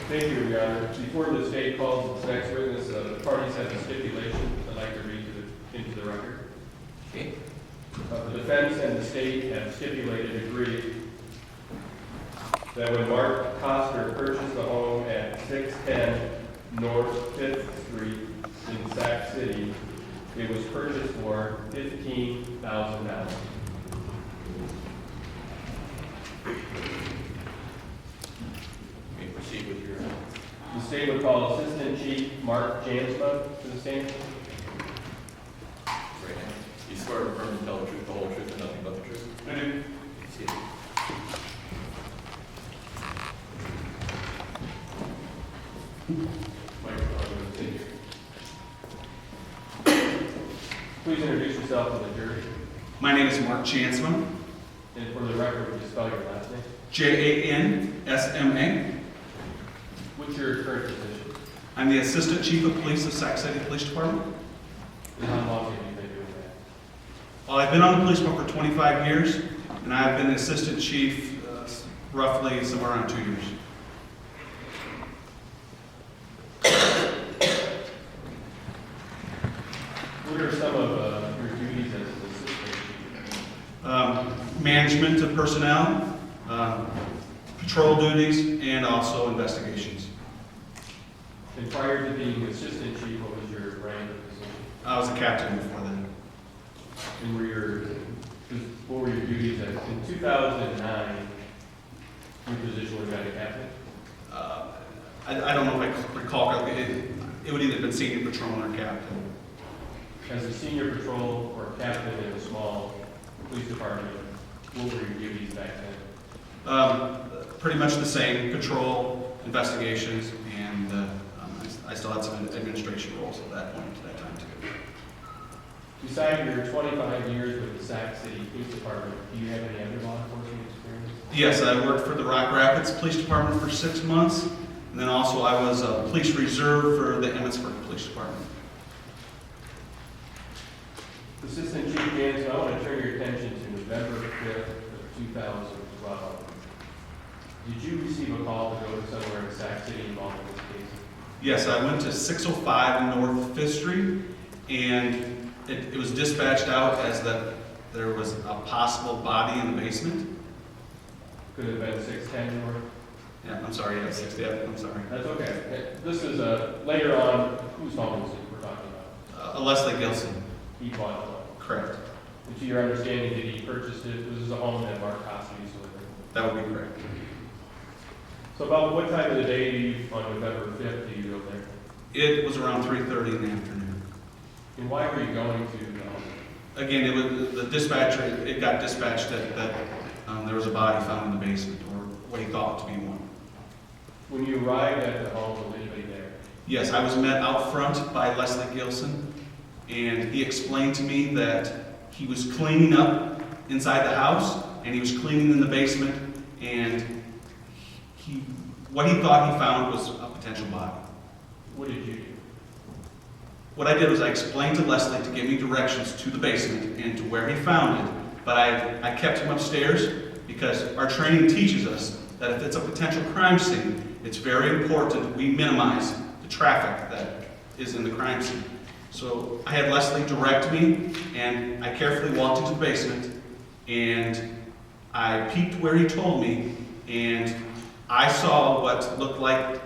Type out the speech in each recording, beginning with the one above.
Thank you, Your Honor. Before the state calls its next witness, the parties have a stipulation I'd like to read into the record. Okay. The defense and the state have stipulated agreed that when Mark Coster purchased the home at 610 North 5th Street in Sac City, it was purchased for $15,000. Proceed with your. The state would call Assistant Chief Mark Jansma to the stand. Right now. You swear to affirm to tell the truth, the whole truth, and nothing but the truth? I do. See it. Please introduce yourself to the jury. My name is Mark Jansma, And for the record, would you spell your last name? Jansma. What's your current position? I'm the Assistant Chief of Police of Sac City Police Department. And how long have you been doing that? I've been on the police department for 25 years, and I've been the Assistant Chief roughly somewhere around 2 years. What are some of your duties as an assistant chief? Management of personnel, patrol duties, and also investigations. And prior to being assistant chief, what was your rank or position? I was a captain before then. And what were your duties as? In 2009, your position was as a captain? I don't know if I recall correctly. It would either have been senior patrolman or captain. As a senior patrol or captain in a small police department, what were your duties back then? Pretty much the same, patrol, investigations, and I still had some administration roles at that point, at that time too. Besides your 25 years with the Sac City Police Department, do you have any other law enforcement experience? Yes, I worked for the Rock Rapids Police Department for 6 months, and then also I was a police reserve for the Emmitsburg Police Department. Assistant Chief Jansma, I want to turn your attention to November 5th of 2012. Did you receive a call to go to somewhere in Sac City involved in this case? Yes, I went to 605 North 5th Street, and it was dispatched out as that there was a possible body in the basement. Could it have been 610 North? Yeah, I'm sorry, yeah, 60, yeah, I'm sorry. That's okay. This is later on, whose home is it we're talking about? Leslie Gilson, He bought the home. correct. And to your understanding, did he purchase it? This is a home that Mark Costa used to live in. That would be correct. So about what time of the day on November 5th do you go there? It was around 3:30 in the afternoon. And why were you going to the home? Again, it was the dispatcher. It got dispatched that there was a body found in the basement, or what he thought to be one. When you arrived at the home, was anybody there? Yes, I was met out front by Leslie Gilson, and he explained to me that he was cleaning up inside the house, and he was cleaning in the basement, and what he thought he found was a potential body. What did you do? What I did was I explained to Leslie to give me directions to the basement and to where he found it, but I kept him upstairs because our training teaches us that if it's a potential crime scene, it's very important we minimize the traffic that is in the crime scene. So I had Leslie direct me, and I carefully walked into the basement, and I peeked where he told me, and I saw what looked like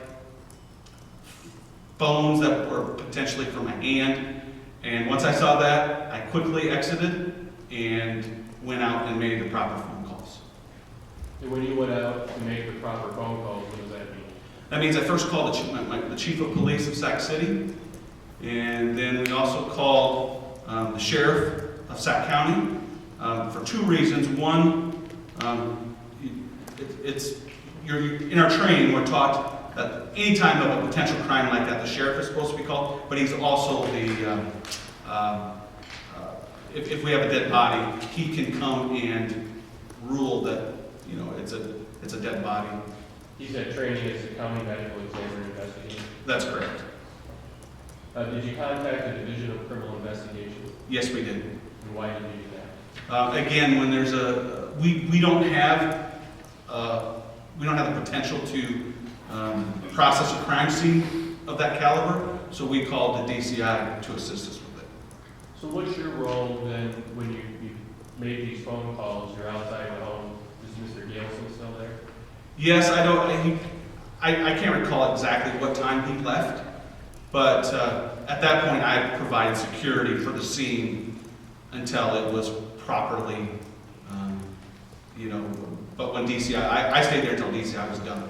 phones that were potentially from a hand, and once I saw that, I quickly exited and went out and made the proper phone calls. And when you went out to make the proper phone calls, what does that mean? That means I first called the chief of police of Sac City, and then we also called the sheriff of Sac County for 2 reasons. One, in our training, we're taught that any time of a potential crime like that, the sheriff is supposed to be called, but he's also if we have a dead body, he can come and rule that, it's a dead body. He said training is a county medical examiner investigator. That's correct. Did you contact the Division of Criminal Investigation? Yes, we did. And why did you do that? Again, when there's we don't have the potential to process a crime scene of that caliber, so we called the DCI to assist us with it. So what's your role then when you made these phone calls, you're outside the home, is Mr. Jansma still there? Yes, I can't recall exactly what time he left, but at that point I provided security for the scene until it was properly, but when I stayed there until DCI was done.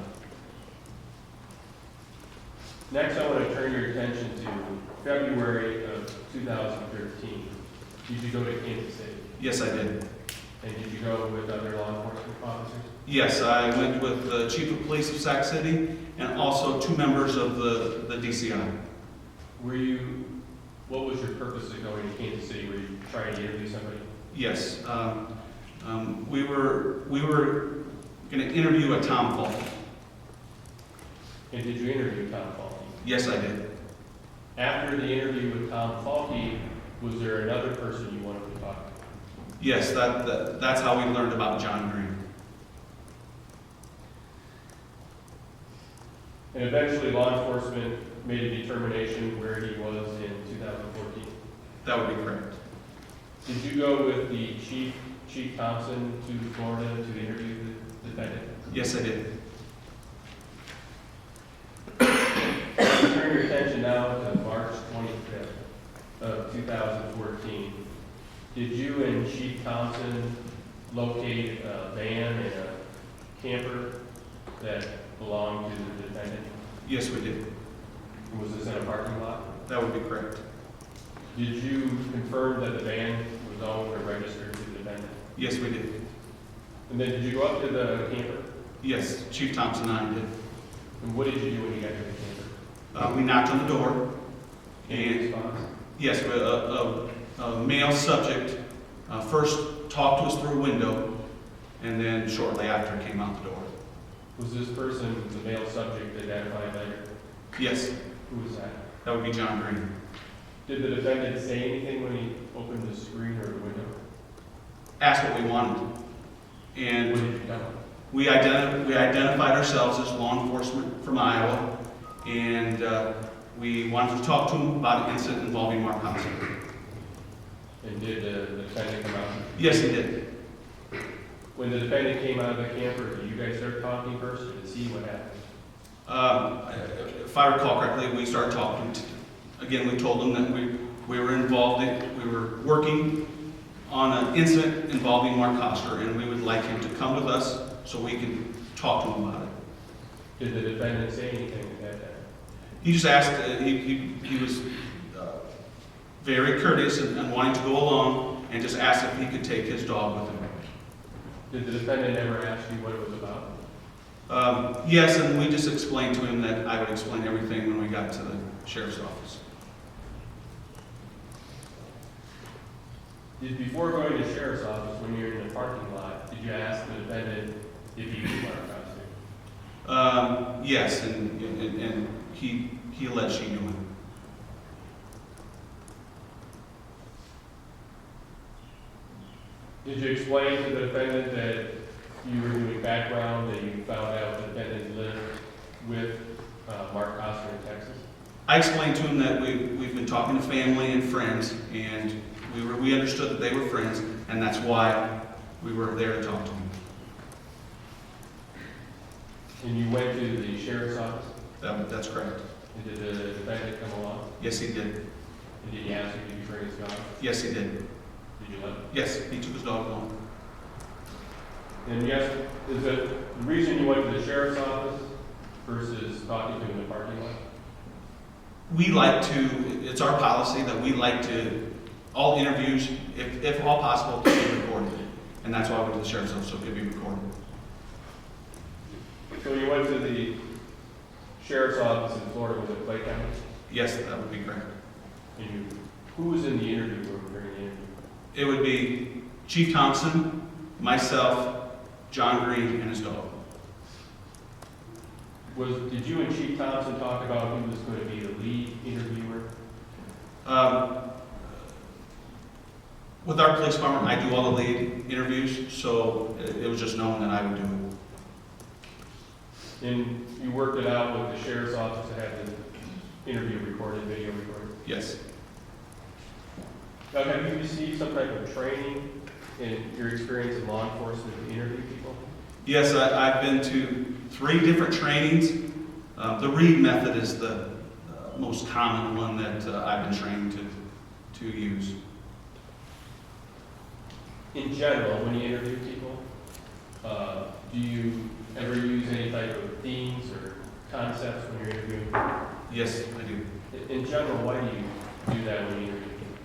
Next, I want to turn your attention to February of 2013. Did you go to Kansas City? Yes, I did. And did you go with other law enforcement officers? Yes, I went with the Chief of Police of Sac City and also 2 members of the DCI. What was your purpose of going to Kansas City? Were you trying to interview somebody? Yes, we were going to interview a Tom Falk. And did you interview Tom Falky? Yes, I did. After the interview with Tom Falky, was there another person you wanted to talk to? Yes, that's how we learned about John Green. And eventually law enforcement made a determination where he was in 2014. That would be correct. Did you go with the Chief Thompson to Florida to interview the defendant? Yes, I did. Turn your attention now to March 25th of 2014. Did you and Chief Thompson locate a van and a camper that belonged to the defendant? Yes, we did. Was this in a parking lot? That would be correct. Did you confirm that the van was owned or registered to the defendant? Yes, we did. And then did you go up to the camper? Yes, Chief Thompson and I did. And what did you do when you got to the camper? We knocked on the door, Any and response? yes, a male subject first talked to us through a window, and then shortly after came out the door. Was this person, the male subject, identified later? Yes, Who was that? that would be John Green. Did the defendant say anything when he opened the screen or the window? Asked what we wanted, What and did you tell him? we identified ourselves as law enforcement from Iowa, and we wanted to talk to him about an incident involving Mark Hobson. And did the defendant come out? Yes, he did. When the defendant came out of the camper, did you guys start talking first or to see what happened? If I recall correctly, we started talking. Again, we told him that we were involved we were working on an incident involving Mark Koster, and we would like him to come with us so we can talk to him about it. Did the defendant say anything at that time? He just asked, he was very courteous and wanting to go along, and just asked if he could take his dog with him. Did the defendant ever ask you what it was about? Yes, and we just explained to him that I would explain everything when we got to the sheriff's office. Before going to the sheriff's office, when you were in the parking lot, did you ask the defendant if he was Mark Koster? Yes, and he alleged he knew him. Did you explain to the defendant that you were doing background, that you found out the defendant lived with Mark Koster in Texas? I explained to him that we've been talking to family and friends, and we understood that they were friends, and that's why we were there to talk to him. And you went to the sheriff's office? That's correct. And did the defendant come along? Yes, he did. And did he ask you, did you bring his dog? Yes, he did. Did you let him? Yes, he took his dog along. And yes, is it the reason you went to the sheriff's office versus talking to him in the parking lot? We like to, it's our policy that we like to, all interviews, if all possible, to be recorded. And that's why we went to the sheriff's office, so it could be recorded. So you went to the sheriff's office in Florida, was it Clay County? Yes, that would be correct. And who was in the interview room during the interview? It would be Chief Thompson, myself, John Green, and his dog. Did you and Chief Thompson talk about who was going to be the lead interviewer? With our police department, I do all the lead interviews, so it was just known that I would do it. And you worked it out with the sheriff's office to have the interview recorded, video recorded? Yes. Now, have you received some type of training in your experience in law enforcement to interview people? Yes, I've been to 3 different trainings. The Reed method is the most common one that I've been trained to use. In general, when you interview people, do you ever use any type of themes or concepts when you're interviewing people? Yes, I do. In general, why do you do that when you interview people?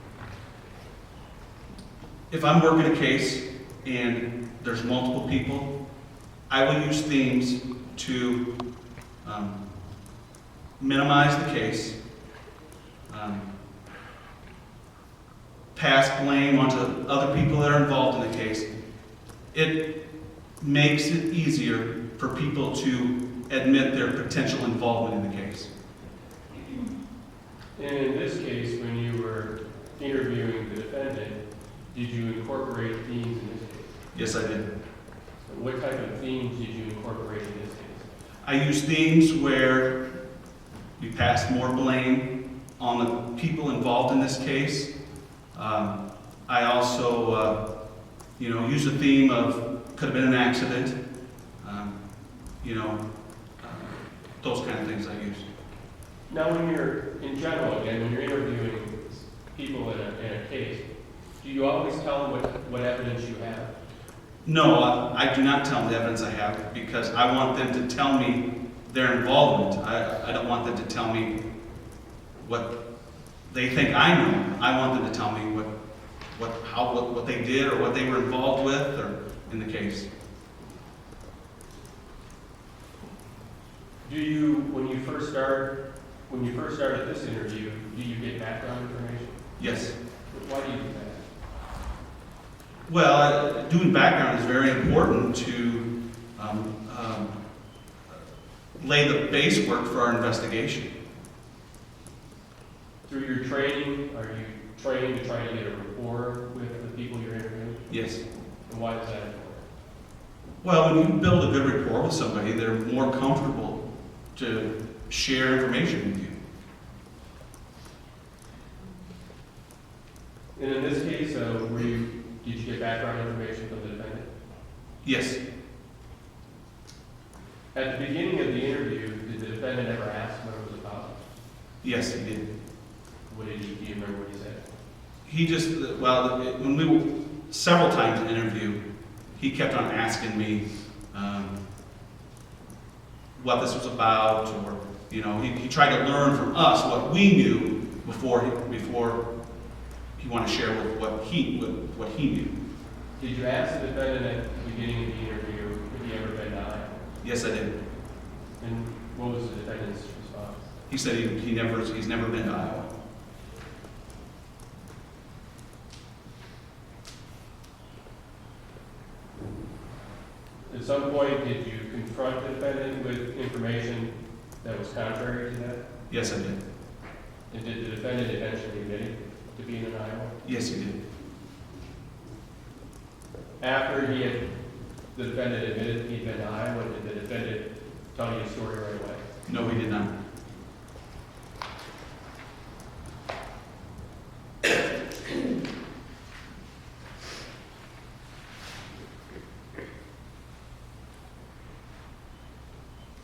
If I'm working a case and there's multiple people, I will use themes to minimize the case, pass blame onto other people that are involved in the case. It makes it easier for people to admit their potential involvement in the case. And in this case, when you were interviewing the defendant, did you incorporate themes in this case? Yes, I did. What type of themes did you incorporate in this case? I use themes where we passed more blame on the people involved in this case. I also, use a theme of could have been an accident. Those kind of things I use. Now, when you're, in general, again, when you're interviewing people in a case, do you always tell them what evidence you have? No, I do not tell them the evidence I have because I want them to tell me their involvement. I don't want them to tell me what they think I know. I want them to tell me what they did or what they were involved with or in the case. Do you, when you first started this interview, do you get background information? Yes. Why do you do that? Well, doing background is very important to lay the base work for our investigation. Through your training, are you trained to try to get a rapport with the people you're interviewing? Yes. And why is that important? Well, when you build a good rapport with somebody, they're more comfortable to share information with you. And in this case, did you get background information from the defendant? Yes. At the beginning of the interview, did the defendant ever ask what it was about? Yes, he did. Do you remember what he said? He just, when we were several times in the interview, he kept on asking me what this was about, or, he tried to learn from us what we knew before he wanted to share with what he knew. Did you ask the defendant at the beginning of the interview if he ever been to Iowa? Yes, I did. And what was the defendant's response? He said he's never been to Iowa. At some point, did you confront the defendant with information that was contrary to that? Yes, I did. And did the defendant eventually admit to being in Iowa? Yes, he did. After the defendant admitted he'd been to Iowa, did the defendant tell you the story right away? No, he did not.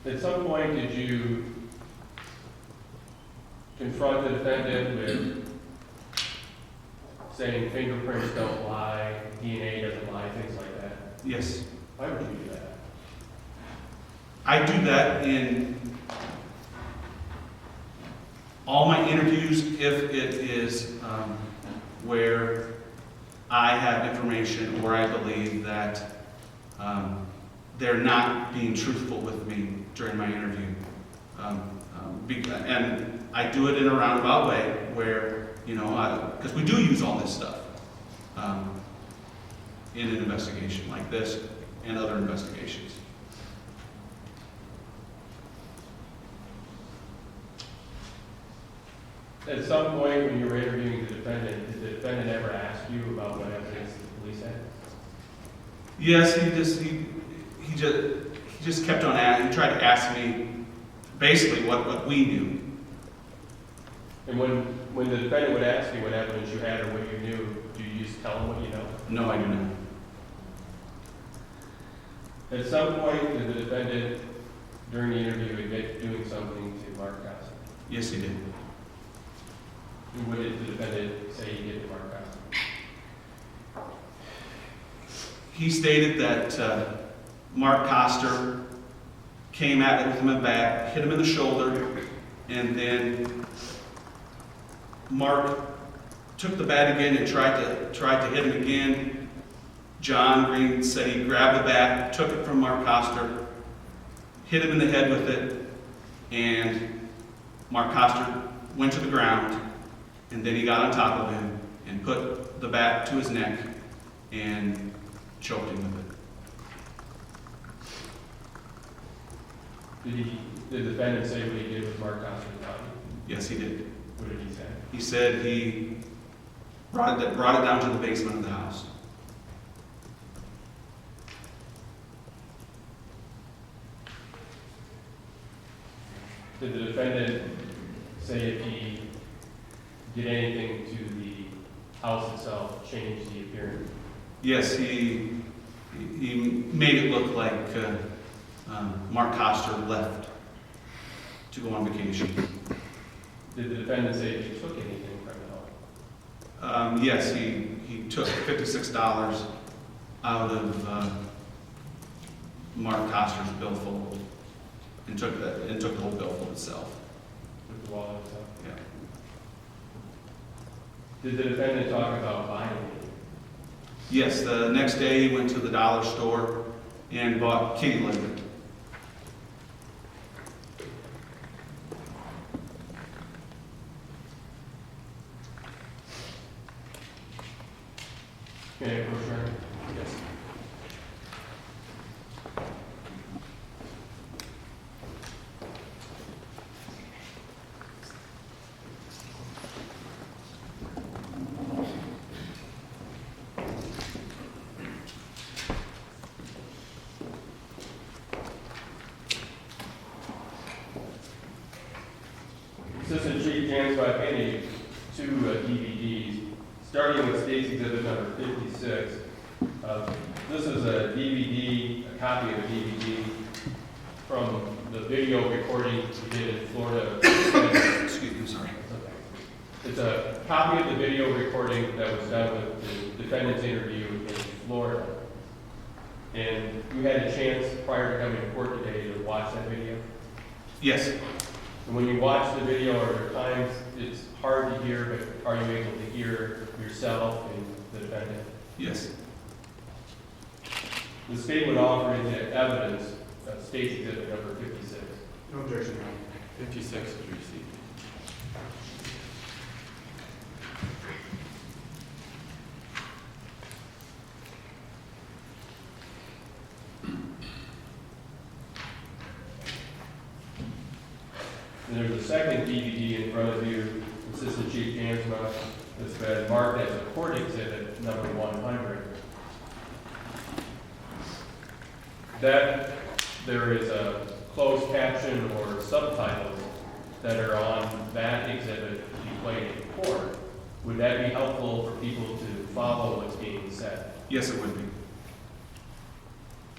At some point, did you confront the defendant with saying fingerprints don't lie, DNA doesn't lie, things like that? Yes. Why would you do that? I do that in all my interviews if it is where I have information or I believe that they're not being truthful with me during my interview. And I do it in a roundabout way where, because we do use all this stuff in an investigation like this and other investigations. At some point when you were interviewing the defendant, did the defendant ever ask you about what evidence the police had? Yes, he he just kept on asking, he tried to ask me basically what we knew. And when the defendant would ask you what evidence you had or what you knew, do you just tell him what you know? No, I do not. At some point, did the defendant, during the interview, admit to doing something to Mark Costa? it from Mark Costa, hit him in the head with it, and Mark Costa went to the ground, and then he got on top of him and put the bat to his neck and choked him with it. Did the defendant say what he did with Mark Costa's body? Yes, he did. What did he say? He said he brought it down to the basement of the house. Did the defendant say if he did anything to the house itself, change the appearance? Yes, he made it look like Mark Costa left to go on vacation. Did the defendant say if he took anything from the home? Yes, he took $56 out of Mark Costa's billfold and took the whole billfold itself. With the wallet itself? Yeah. Did the defendant talk about buying anything? Yes, the next day he went to the dollar store and bought kitty litter. May I approach, Your Honor? Yes. Assistant Chief Jansma handed two DVDs, starting with State's Exhibit number 56. This is a DVD, a copy of a DVD from the video recording we did in Florida. Excuse me, sorry. It's a copy of the video recording that was done with the defendant's interview in Florida. And you had a chance prior to coming to court today to watch that video. Yes. And when you watch the video, are there times it's hard to hear, but are you able to hear yourself and the defendant? Yes. The state would offer into evidence State's Exhibit number 56. No objection, Your Honor. 56 is received. And there's a second DVD in front of you, Assistant Chief Jansma, that's been marked as a court exhibit number 100. That there is a closed caption or subtitles that are on that exhibit to be played in court. Would that be helpful for people to follow what's being said? Yes, it would be.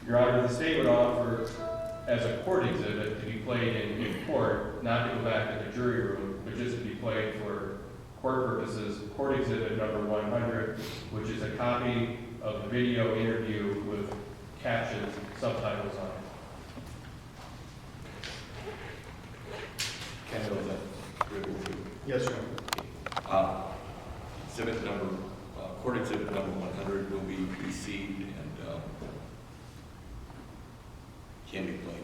Your Honor, the state would offer as a court exhibit to be played in court, not to go back to the jury room, but just to be played for court purposes, court exhibit number 100, which is a copy of the video interview with captions, subtitles on it. Kendall, is that agreeable to you? Yes, Your Honor. Exhibit number, court exhibit number 100 will be received and can be played.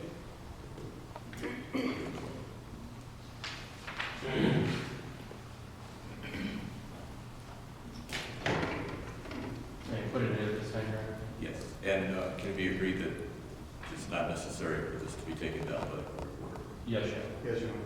May I put it in at this time, Your Honor? Yes, and can it be agreed that it's not necessary for this to be taken down by the court order? Yes, Your Honor. Yes, Your Honor.